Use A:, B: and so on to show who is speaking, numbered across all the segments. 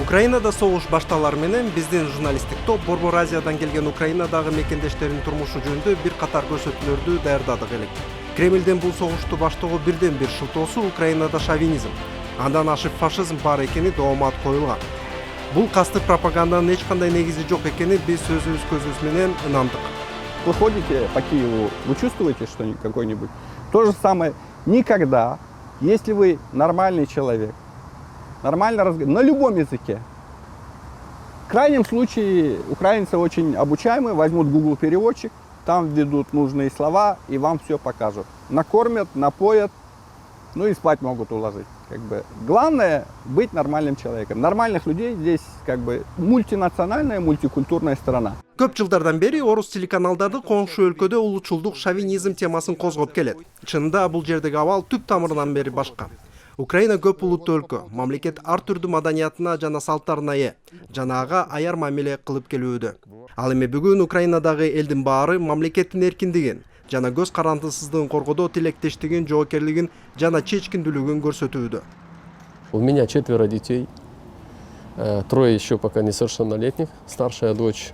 A: Украинада согуш башталар менен биздин журналисттик топ Борбор Азиядан келген Украинадагы мекендештердин турмушу жөнүндө бир катар көрсөтүүлөрдү даярдадык элек. Кремлдин бул согушту баштоого бирден бир шылтоосу Украинада шовинизм, андан ашып фашизм бар экени доомат коюлган. Бул кастык пропаганданын эч кандай негизи жок экени биз өзүбүз көзүбүз менен ынандык.
B: Вы ходите по Киеву, вы чувствуете что-нибудь какой-нибудь? То же самое. Никогда, если вы нормальный человек, нормально разговариваете, на любом языке. В крайнем случае, украинцы очень обучаемые, возьмут Google переводчик, там введут нужные слова и вам все покажут. Накормят, напоят, ну и спать могут уложить. Главное быть нормальным человеком. Нормальных людей здесь мультинациональная, мультикультурная страна.
A: Көп жылдардан бери орус телеканалдары коңшу өлкөдө улучулдук шовинизм темасын козгоп келет. Чынында бул жердеги абал түп тамырынан бери башка. Украина көп улуттуу өлкө, мамлекет ар түрдүү маданиятына жана салттарына ээ, жана ага аяр мамиле кылып келүүдө. Ал эми бүгүн Украинадагы элдин баары мамлекеттин эркиндигин жана көз карандысыздыгын коргоодо тилектештигин, жоокерлигин жана чечкиндүүлүгүн көрсөтүүдө.
C: У меня 4 детей, 3 еще пока несовершеннолетних. Старшая дочь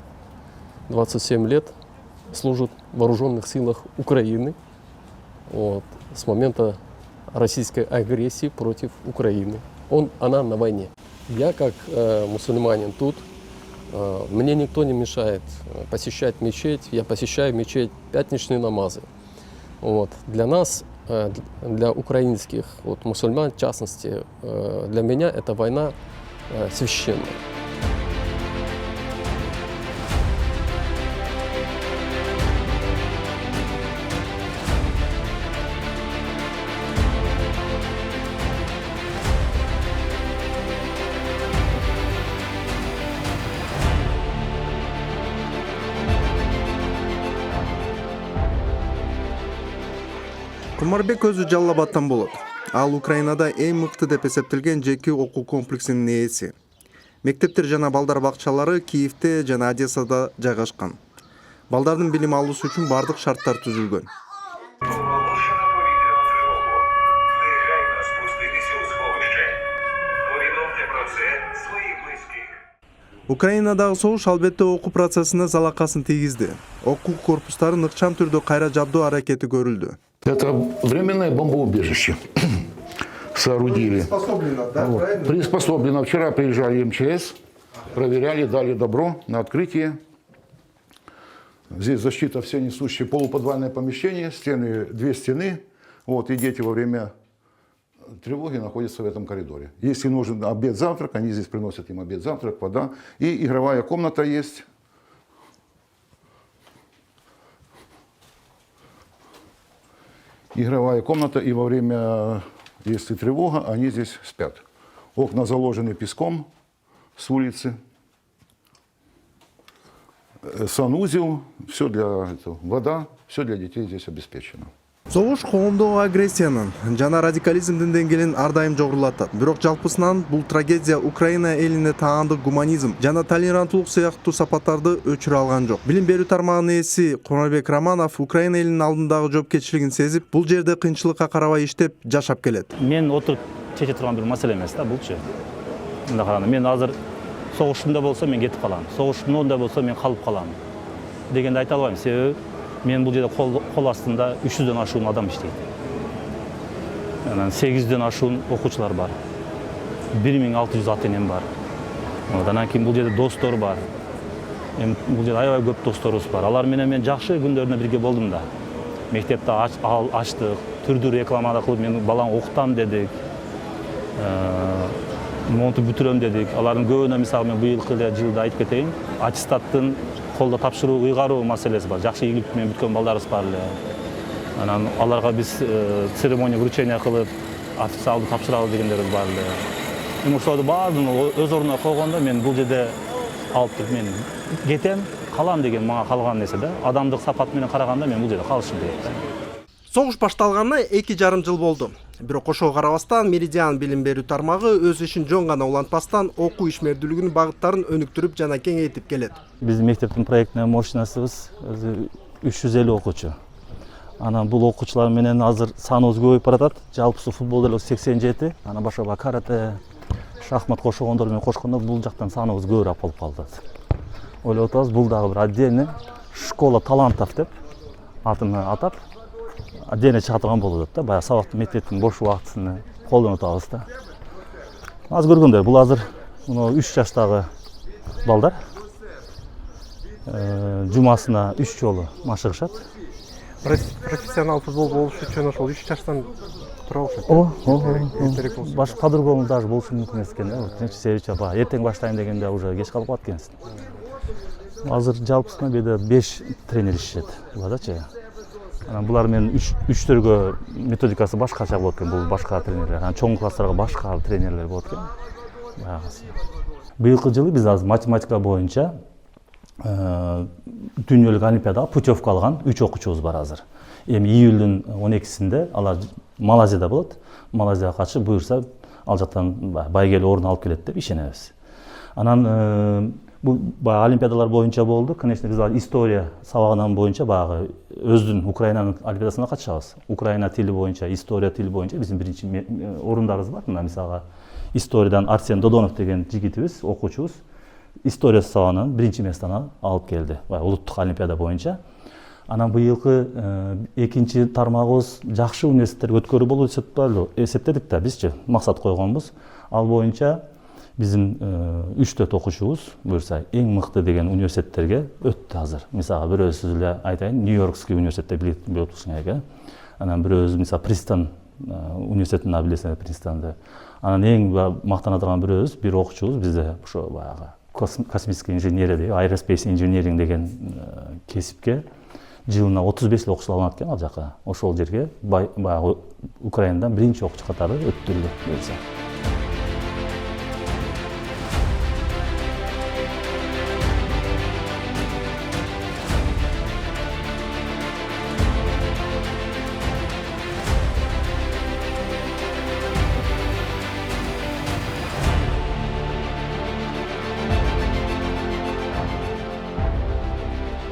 C: 27 лет, служит в вооруженных силах Украины с момента российской агрессии против Украины. Она на войне. Я как мусульманин тут, мне никто не мешает посещать мечеть. Я посещаю мечеть, пятничные намазы. Для нас, для украинских мусульман, в частности, для меня эта война священная.
A: Кумарбек өзү Жалал Абадтан болот. Ал Украинада эң мыкты деп эсептелген жеке окуу комплексинин ээси. Мектептер жана балдар бакчалары Киевде жана Одессада жайгашкан. Балдардын билим алуусу үчүн бардык шарттар түзүлгөн. Украинадагы согуш албетте окуу процессине залакасын тийгизди. Окуу корпустарын ыкчам түрдө кайра жабдоо аракети көрүлдү.
D: Это временное бомбоубежище соорудили. Приспособлено, да? Приспособлено. Вчера приезжали МЧС, проверяли, дали добро на открытие. Здесь защита все несущие, полуподвальное помещение, стены, 2 стены. И дети во время тревоги находятся в этом коридоре. Если нужен обед-завтрак, они здесь приносят им обед-завтрак, вода. И игровая комната есть. Игровая комната, и во время, если тревога, они здесь спят. Окна заложены песком с улицы. Санузел, все для этого, вода, все для детей здесь обеспечено.
A: Согуш коомдогу агрессиянын жана радикализмдин деңгээлин ар дайым жогорулатат. Бирок жалпысынан бул трагедия Украина элине таандык гуманизм жана толеранттуулук сыяктуу сапаттарды өчүрө алган жок. Билим берүү тармагынын ээси Кумарбек Романов Украина элинин алдындагы жоопкерчилигин сезип, бул жерде кыйынчылыкка карабай иштеп жашап келет.
E: Мен отуруп чече турган бир маселе эмес да булчу. Мындай караганда мен азыр согуштунда болсо мен кетип калам, согуштунда болсо мен калып калам дегенди айта албайм. Себеби мен бул жерде кол астында 300дөн ашуун адам иштейт. Анан 800дөн ашуун окуучулар бар. 1600 ата-энем бар. Андан кийин бул жерде достор бар. Бул жерде аябай көп досторубуз бар. Алар менен мен жакшы күндөрүнө бирге болдум да. Мектепте ачтык, түрдүү рекламада кылып мен баланы окутам дедик. Монтуп бүтүрөм дедик. Алардын көбүнө мисалы мен быйылкы жылда айтып кетейин, аттестаттын колдо тапшыруу, ыйгаруу маселеси бар. Жакшы ийгилик менен бүткөн балдарыбыз бар эле. Анан аларга биз церемония вручения кылып, официалдуу тапшыралы дегендерибиз бар эле. Ошолорду баардыгын өз ордуна койгондо мен бул жерде алып туруп мен кетем, калам деген мага калган нерсе да. Адамдык сапат менен караганда мен бул жерде калышым керек.
A: Согуш башталганына 2,5 жыл болду. Бирок ошого карабастан Меридиан билим берүү тармагы өз ишин жөн гана улантпастан окуу ишмердүүлүгүнүн багыттарын өнүктүрүп жана кеңейтип келет.
E: Биздин мектептин проектный мощностубуз 350 окуучу. Анан бул окуучулар менен азыр саныбыз көбөйүп баратат. Жалпысы футбол деле 87, анан башка карате, шахмат кошогондор менен кошкондо бул жактан саныбыз көбүрөөк болуп калды. Ойлоп атабыз, бул дагы бир отдельный школа талантов деп атын атап отдельно чыгатылган болот да. Баягы сабактын мектептин бош убактысын колдонуп атабыз да. Азыр көргөндөр бул азыр 3 жаштагы балдар жумасына 3 жолу машыгышат.
A: Профессионал футбол болуш үчүн ошол 3 жаштан тура окшойт.
E: Башка по-другому даже болушу мүмкүн эмес экен да. Себеби баягы эртең баштайм дегенде уже кеч калып калат экенсиң. Азыр жалпысынан беде 5 тренер иштешет булардачы. Булар менен 3-төргө методикасы башкача болот экен, бул башка тренерлер. Чоң класстарга башка тренерлер болот экен. Баягысы. Быйылкы жылы биз азыр математика боюнча дүйнөлүк олимпиадага путевка алган 3 окуучубуз бар азыр. Эми июлдун 12-синде алар Малайзияда болот. Малайзияга катышып буюрса ал жактан байгеле орун алып келет деп ишенебиз. Анан бул олимпиадалар боюнча болду. Конечно, биз история сабагынан боюнча баягы өздүн Украинанын олимпиадасына катышабыз. Украина тили боюнча, история тили боюнча биздин биринчи орундарыбыз бар. Мына мисалга историядан Арсен Додонов деген жигитибиз, окуучубуз история сабагынан биринчи местаны алып келди. Улуттук олимпиада боюнча. Анан быйылкы экинчи тармагыбыз жакшы университеттерге өткөрүү болуп эсептедик да бизчи максат койгонбуз. Ал боюнча биздин 3-4 окуучубуз буюрса эң мыкты деген университеттерге өттү азыр. Мисалга бирөөсү эле айтайын, Нью-Йоркский университетте билет болушуңа. Анан бирөөсү мисалы Принстон университетин билесиңер, Принстонду. Анан эң мактана турган бирөөбүз, бир окуучубуз бизде ошо баягы космический инженерия деген, aerospace engineering деген кесипке жылына 35 окуучу алынат экен ал жака. Ошол жерге баягы Украинадан биринчи окуучу катары өттүрүлдү буюрса.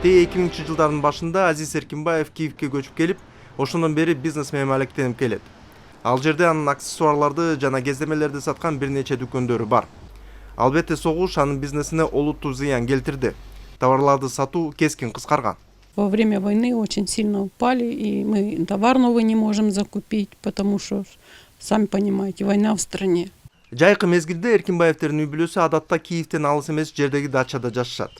A: Те 2000-жылдардын башында Азиз Эркинбаев Киевке көчүп келип, ошондон бери бизнес менен алектенип келет. Ал жерде анын аксессуарларды жана кездемелерди саткан бир нече дүкөндөрү бар. Албетте согуш анын бизнесине олуттуу зыян келтирди. Товарларды сатуу кескин кыскарган.
F: Во время войны очень сильно упали, и мы товар новый не можем закупить, потому что, сами понимаете, война в стране.
A: Жайкы мезгилде Эркинбаевтердин үй бүлөсү адатта Киевден алыс эмес жердеги дачада жашашат.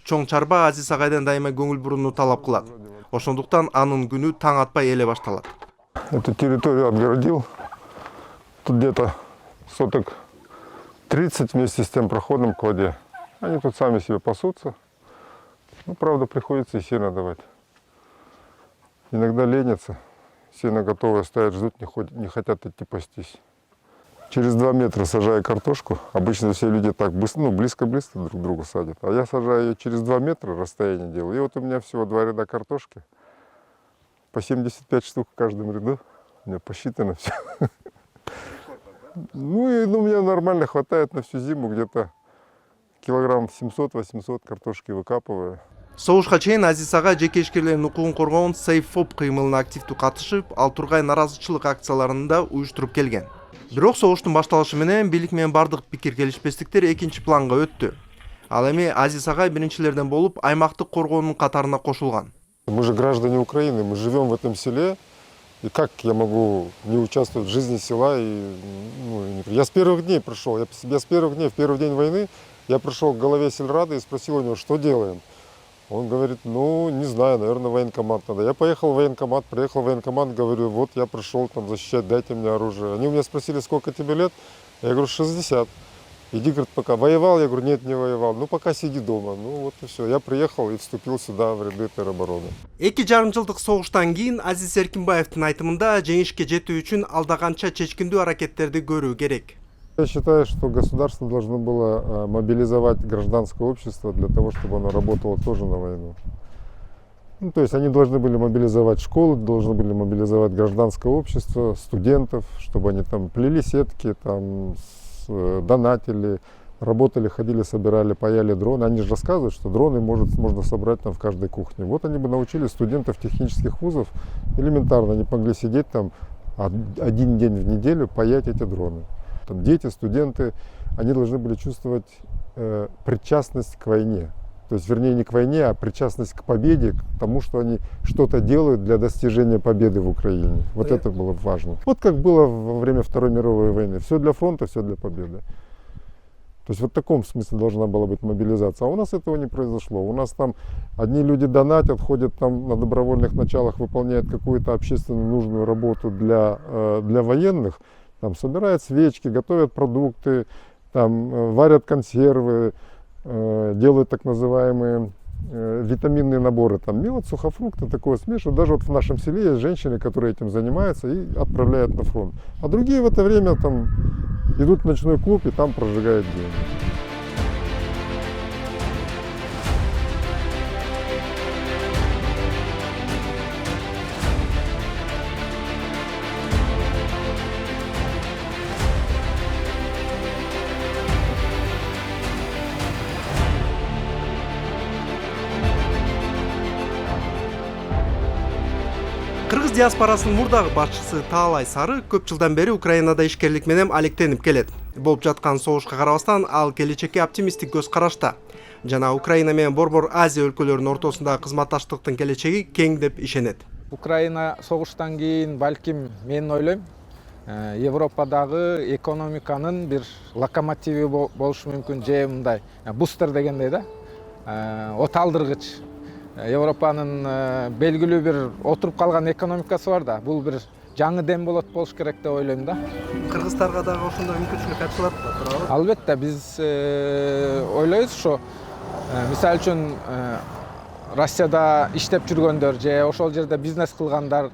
A: Чоң чарба Азиз агайдан дайыма көңүл бурууну талап кылат. Ошондуктан анын күнү таң атпай эле башталат.
G: Эту территорию отгородил. Тут где-то соток 30 вместе с тем проходом к воде. Они тут сами себе пасутся. Ну, правда, приходится и сено давать. Иногда ленятся. Сено готовое стоят, ждут, не хотят идти пастись. Через 2 метра сажаю картошку. Обычно все люди так близко-близко друг к другу садят. А я сажаю ее через 2 метра, расстояние делаю. И вот у меня всего 2 ряда картошки. По 75 штук в каждом ряду. У меня посчитано все. Ну и у меня нормально хватает на всю зиму. Где-то килограмм 700-800 картошки выкапываю.
A: Согушка чейин Азиз агай жеке ишкерлердин укугун коргоон Сейфоп кыймылына активдүү катышып, ал тургай наразычылык акцияларын да уюштуруп келген. Бирок согуштун башталышы менен бийлик менен бардык пикир келишпестиктер экинчи планга өттү. Ал эми Азиз агай биринчилерден болуп аймактык коргоонун катарына кошулган.
G: Мы же граждане Украины, мы живем в этом селе. И как я могу не участвовать в жизни села? Я с первых дней пришел, в первый день войны, я пришел к голове сельрада и спросил у него, что делаем. Он говорит, не знаю, наверное, военкомат надо. Я приехал в военкомат, говорю, вот я пришел там защищать, дайте мне оружие. Они у меня спросили, сколько тебе лет? Я говорю, 60. Иди, говорит, пока воевал? Я говорю, нет, не воевал. Пока сиди дома. Вот и все. Я приехал и вступил сюда, в ряды теробороны.
A: 2,5 жылдык согуштан кийин Азиз Эркинбаевдин айтымында жеңишке жетүү үчүн алда канча чечкиндүү аракеттерди көрүү керек.
G: Я считаю, что государство должно было мобилизовать гражданское общество для того, чтобы оно работало тоже на войну. То есть они должны были мобилизовать школы, должны были мобилизовать гражданское общество, студентов, чтобы они там плели сетки, там донатили, работали, ходили, собирали, паяли дроны. Они же рассказывают, что дроны можно собрать там в каждой кухне. Вот они бы научили студентов технических вузов элементарно, они могли сидеть там 1 день в неделю, паять эти дроны. Там дети, студенты, они должны были чувствовать причастность к войне. То есть, вернее, не к войне, а причастность к победе, к тому, что они что-то делают для достижения победы в Украине. Вот это было важно. Вот как было во время Второй мировой войны. Все для фронта, все для победы. То есть вот в таком смысле должна была быть мобилизация. А у нас этого не произошло. У нас там одни люди донатят, ходят там на добровольных началах, выполняют какую-то общественно нужную работу для военных. Там собирают свечки, готовят продукты, там варят консервы, делают так называемые витаминные наборы, там мелот, сухофрукты, такое смешивают. Даже вот в нашем селе есть женщины, которые этим занимаются и отправляют на фронт. А другие в это время там идут в ночной клуб и там прожигают деньги.
A: Кыргыз диаспорасынын мурдагы башчысы Таалай Сары көп жылдан бери Украинада ишкерлик менен алектенип келет. Болуп жаткан согушка карабастан ал келечекке оптимисттик көз карашта. Жана Украина менен Борбор Азия өлкөлөрүнүн ортосундагы кызматташтыктын келечеги кең деп ишенет.
H: Украина согуштан кийин балким мен ойлойм Европадагы экономиканын бир локомотиви болушу мүмкүн, же мындай бустер дегендей да, от алдыргыч. Европанын белгилүү бир отуруп калган экономикасы бар да, бул бир жаңы дем болот болуш керек деп ойлойм да.
A: Кыргыздарга дагы ошондой мүмкүнчүлүк ачылат да, туурабы?
H: Албетте, биз ойлойбуз ушу, мисалы үчүн Россияда иштеп жүргөндөр же ошол жерде бизнес кылгандар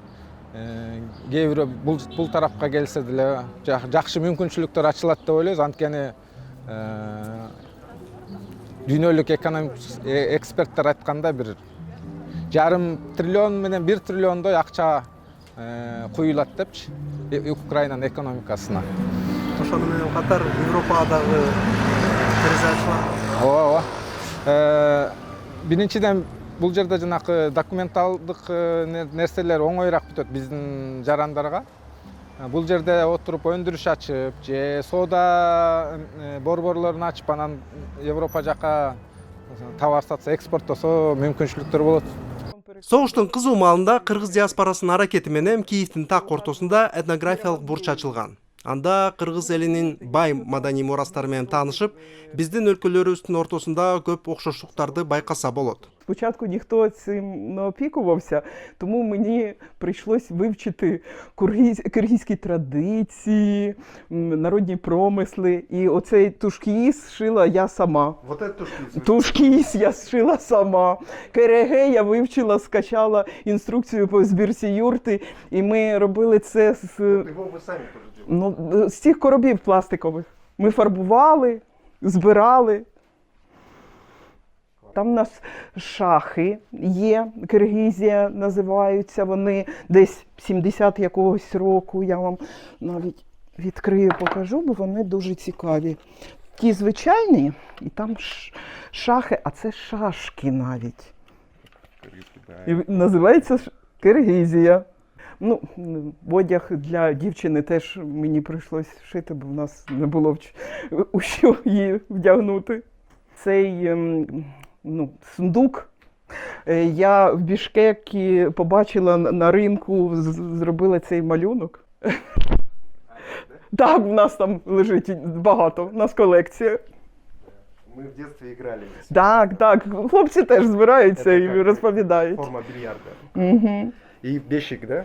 H: кээ бирөө бул тарапка келсе деле жакшы мүмкүнчүлүктөр ачылат деп ойлойбуз. Анткени дүйнөлүк экономик эксперттер айтканда бир 1,5 триллион менен 1 триллиондой акча куюлат депчи Украинанын экономикасына.
A: Ошону менен катар Европадагы терезе ачылат.
H: Ооба. Биринчиден бул жерде жанакы документалдык нерселер оңоюраак бүтөт биздин жарандарга. Бул жерде отуруп өндүрүш ачып, же соода борборлорун ачып, анан Европа жака товар сатса, экспорттосо мүмкүнчүлүктөр болот.
A: Согуштун кызуу маалында кыргыз диаспорасынын аракети менен Киевдин так ортосунда этнографиялык бурч ачылган. Анда кыргыз элинин бай маданий мурастары менен таанышып, биздин өлкөлөрүбүздүн ортосунда көп окшоштуктарды байкаса болот.
I: Спочатку ніхто цим не опікувався, тому мені прийшлось вивчити киргизькі традиції, народні промисли. І оцей тушкіс шила я сама.
A: Вот это тушкіс?
I: Тушкіс я шила сама. Кереге я вивчила, скачала інструкцію по збірці юрти. І ми робили це з...
A: Його ви самі
I: Ну, з цих коробів пластикових. Ми фарбували, збирали. Там у нас шахи є, Киргизія називаються, вони десь 70 якогось року. Я вам навіть відкрию, покажу, бо вони дуже цікаві. Ті звичайні, і там шахи, а це шашки навіть. І називається Киргизія. Ну, одяг для дівчини теж мені прийшлось шити, бо в нас не було у що її вдягнути. Цей сундук я в Бішкекі побачила на ринку, зробила цей малюнок. Так, в нас там лежить багато, у нас колекція.
A: Ми в дитинстві грали.
I: Так, хлопці теж збираються і розповідають.
A: Форма більярда. І бішик, да?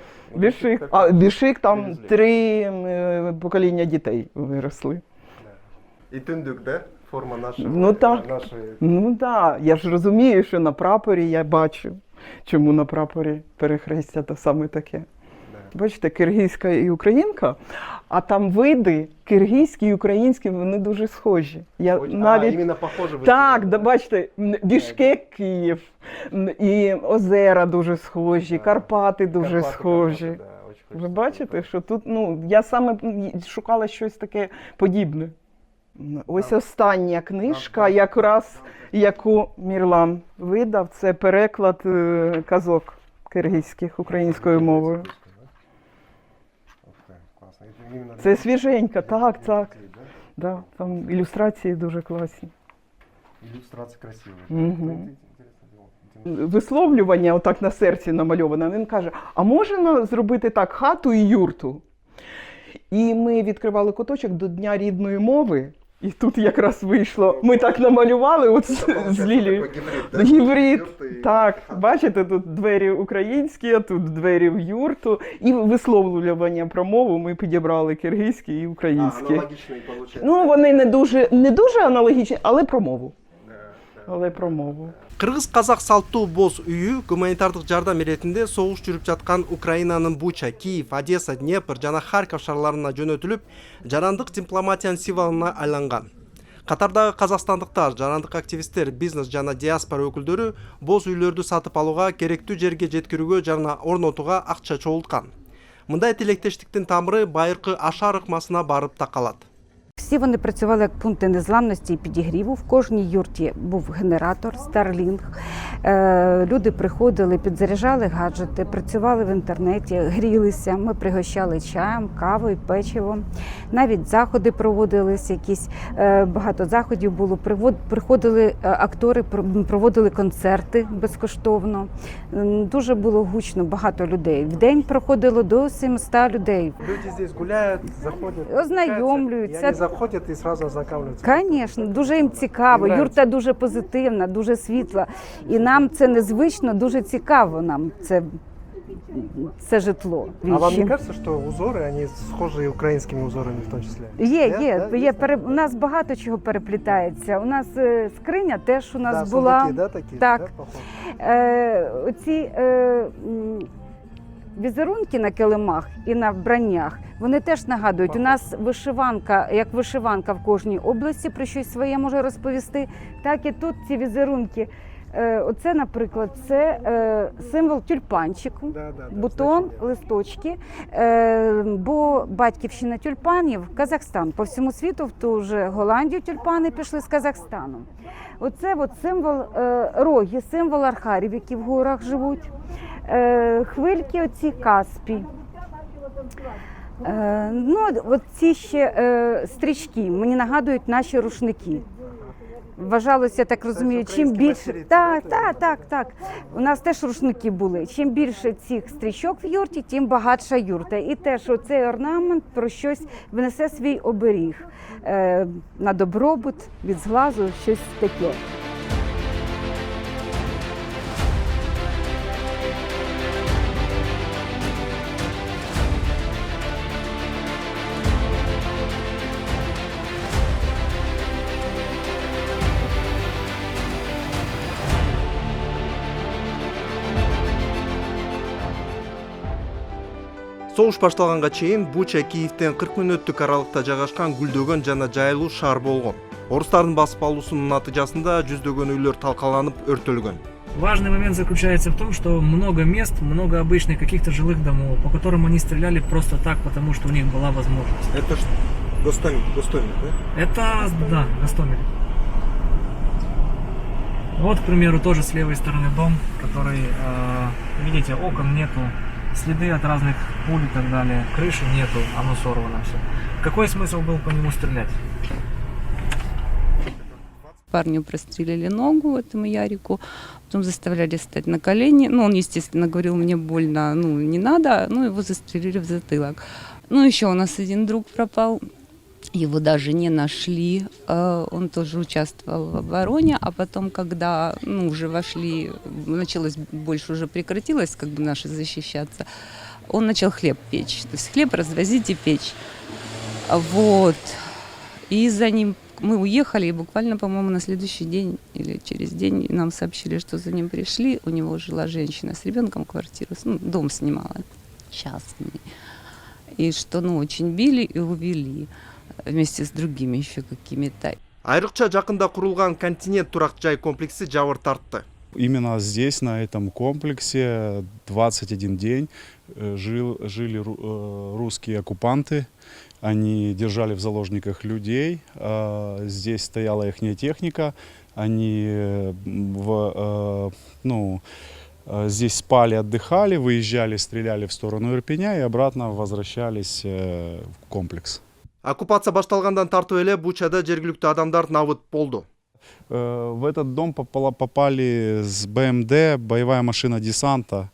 I: Бішик, там 3 покоління дітей виросли.
A: І тундук, да? Форма нашої.
I: Ну так, я ж розумію, що на прапорі я бачу, чому на прапорі перехрестя то саме таке. Бачите, киргизька і українка, а там види киргизькі і українські, вони дуже схожі.
A: Іменно похожі?
I: Так, бачите, Бішкек, Київ, і озера дуже схожі, Карпати дуже схожі. Ви бачите, що тут, я саме шукала щось таке подібне. Ось остання книжка, якраз яку Мірлан видав, це переклад казок киргизьких українською мовою. Це свіженька, так, так. Да, там ілюстрації дуже класні.
A: Иллюстрация красивая.
I: Мгм. Висловлювання отак на серці намальоване. Він каже, а можна зробити так хату і юрту? І ми відкривали куточок до Дня рідної мови. І тут якраз вийшло, ми так намалювали от з Лілією. Гібрид, так, бачите, тут двері українські, а тут двері в юрту. І висловлювання про мову ми підібрали киргизькі і українські.
A: Аналогичные получается.
I: Ну, вони не дуже аналогічні, але про мову. Але про мову.
A: Кыргыз-казак салттуу боз үйү гуманитардык жардам иретинде согуш жүрүп жаткан Украинанын Буча, Киев, Одесса, Днепр жана Харьков шаарларына жөнөтүлүп, жарандык дипломатиянын символуна айланган. Катардагы казакстандыктар, жарандык активисттер, бизнес жана диаспора өкүлдөрү боз үйлөрдү сатып алууга, керектүү жерге жеткирүүгө жана орнотууга акча чогулткан. Мындай тилектештиктин тамыры байыркы Ашар ыкмасына барып такалат.
J: Всі вони працювали як пункти незламності і підігріву. В кожній юрті був генератор, Starlink. Люди приходили, підзаряджали гаджети, працювали в інтернеті, грілися. Ми пригощали чаєм, кавою, печивом. Навіть заходи проводились, якісь багато заходів було. Приходили актори, проводили концерти безкоштовно. Дуже було гучно, багато людей. В день проходило до 700 людей.
A: Люди здесь гуляют, заходят,
J: Ознайомлюються.
A: заходят и сразу ознакомляются.
J: Звісно, дуже їм цікаво. Юрта дуже позитивна, дуже світла. І нам це незвично, дуже цікаво нам це житло.
A: А вам не кажется, что узоры, они схожи украинскими узорами в том числе?
J: Є. У нас багато чого переплітається. У нас скриня теж у нас була.
A: Сундуки, да, такі?
J: Так.
A: Да, похоже?
J: Оці візерунки на килимах і на вбраннях, вони теж нагадують. У нас вишиванка, як вишиванка в кожній області, про щось своє може розповісти, так і тут ці візерунки. Оце, наприклад, це символ тюльпанчику, бутон, листочки, бо батьківщина тюльпанів – Казахстан. По всьому світу, в ту ж Голландію тюльпани пішли з Казахстану. Оце от роги, символ архарів, які в горах живуть. Хвильки оці Каспій. Ці ще стрічки мені нагадують наші рушники. Вважалося, так розумію, чим більше... Так. У нас теж рушники були. Чим більше цих стрічок в юрті, тим багатша юрта. І теж оцей орнамент про щось внесе свій оберіг. На добробут, від зглазу, щось таке.
A: Согуш башталганга чейин Буча Киевден 40 мүнөттүк аралыкта жайгашкан гүлдөгөн жана жайлуу шаар болгон. Орустардын басып алуусунун натыйжасында жүздөгөн үйлөр талкаланып өртөлгөн.
K: Важный момент заключается в том, что много мест, много обычных каких-то жилых домов, по которым они стреляли просто так, потому что у них была возможность.
A: Это ж Гостомель, да?
K: Это, да, Гостомель. Вот, к примеру, тоже с левой стороны дом, который, видите, окон нету, следы от разных пуль и так далее, крыши нету, оно сорвано все. Какой смысл был по нему стрелять?
J: Парню прострелили ногу, этому Ярику, потом заставляли встать на колени. Он, естественно, говорил, мне больно, не надо, его застрелили в затылок. Еще у нас один друг пропал, его даже не нашли, он тоже участвовал в обороне, а потом, когда уже вошли, началось, больше уже прекратилось, наши защищаться, он начал хлеб печь, то есть хлеб развозить и печь. Вот, и за ним мы уехали, и буквально, по-моему, на следующий день или через день нам сообщили, что за ним пришли. У него жила женщина с ребенком, квартиру, дом снимала частный. И что, очень били и увели вместе с другими еще какими-то.
A: Айрыкча жакында курулган континент турак жай комплекси жабыр тартты.
L: Именно здесь, на этом комплексе, 21 день жили русские оккупанты. Они держали в заложниках людей, здесь стояла их техника, они здесь спали, отдыхали, выезжали, стреляли в сторону Ирпеня и обратно возвращались в комплекс.
A: Оккупация башталгандан тартып эле Бучада жергиликтүү адамдар набыт болду.
L: В этот дом попали с БМД, боевая машина десанта,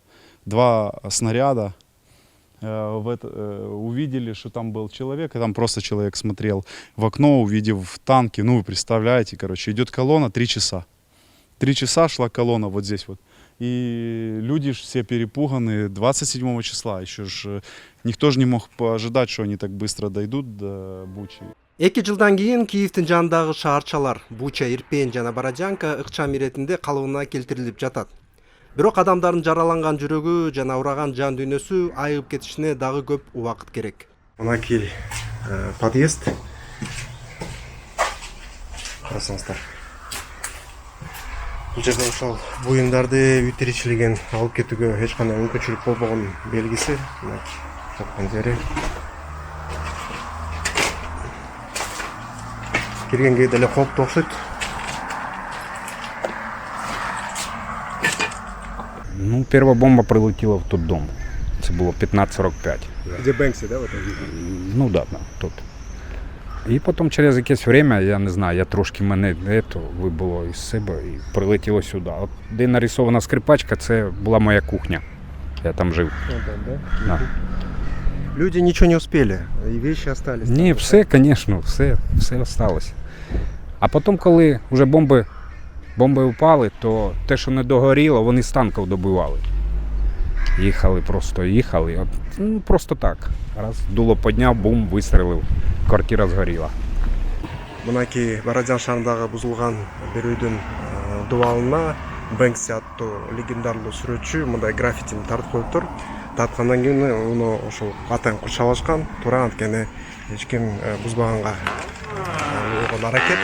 L: 2 снаряда. Увидели, что там был человек, и там просто человек смотрел в окно, увидев танки. Ну, вы представляете, короче, идет колонна 3 часа. 3 часа шла колонна вот здесь вот. И люди все перепуганы. 27 числа еще ж никто же не мог ожидать, что они так быстро дойдут до Бучи.
A: 2 жылдан кийин Киевдин жанындагы шаарчалар Буча, Ирпень жана Бородянка ыкчам иретинде калыбына келтирилип жатат. Бирок адамдардын жараланган жүрөгү жана ураган жан дүйнөсү айыгып кетишине дагы көп убакыт керек. Мынакей подъезд. Карасаңыздар. Бул жерде ошол буюмдарды үй тиричилигин алып кетүүгө эч кандай мүмкүнчүлүк болбогон белгиси. Тапкан жери. Киргенге деле кооптуу окшойт.
M: Ну, первая бомба прилетела в тот дом. Это было 15:45.
A: Где Бэнкси, да, вот это?
M: Ну да, тут. І потім через якесь время, я не знаю, я трошки мене вибило із себе і прилетіло сюди. От де нарисована скрипачка, це була моя кухня. Я там жив. Да.
A: Люди ничего не успели, и вещи остались.
M: Ні, все, звісно, все осталось. А потім, коли вже бомби упали, то те, що не догоріло, вони з танків добивали. Їхали, просто так. Раз дуло подняв, бум, вистрелив. Квартира сгорела.
A: Мынакей Бородян шаарындагы бузулган бир үйдүн дубалына Бэнкси аттуу легендарлуу сүрөтчү мындай граффитини тартып коюптур. Тарткандан кийин уну ошол атайын курчалашкан. Туура анткени эч ким бузбаганга болгон аракет.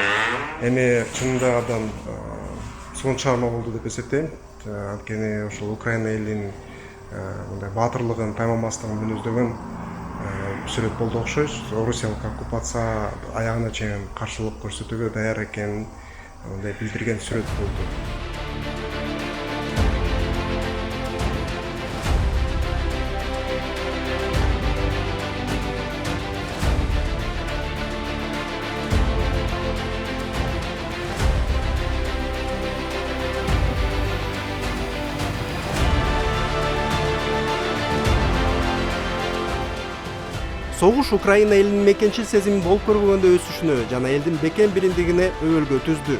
A: Эми чынында абдан сонун чыгарма болду деп эсептейм. Анткени ошол Украина элинин мындай баатырлыгын, таймамастыгын мүнөздөгөн сүрөт болду окшойт. Орусиялык оккупация аягына чейин каршылык көрсөтүүгө даяр экенин билдирген сүрөт болду. Согуш Украина элинин мекенчил сезимин болуп көрбөгөндө өсүшүнө жана элдин бекем бириндигине өбөлгө түздү.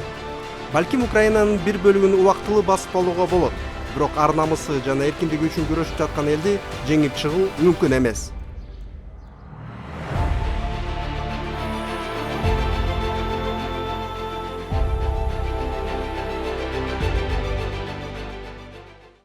A: Балким Украинанын бир бөлүгүн убактылуу басып алууга болот, бирок ар намысы жана эркиндиги үчүн күрөшүп жаткан элди жеңип чыгуу мүмкүн эмес.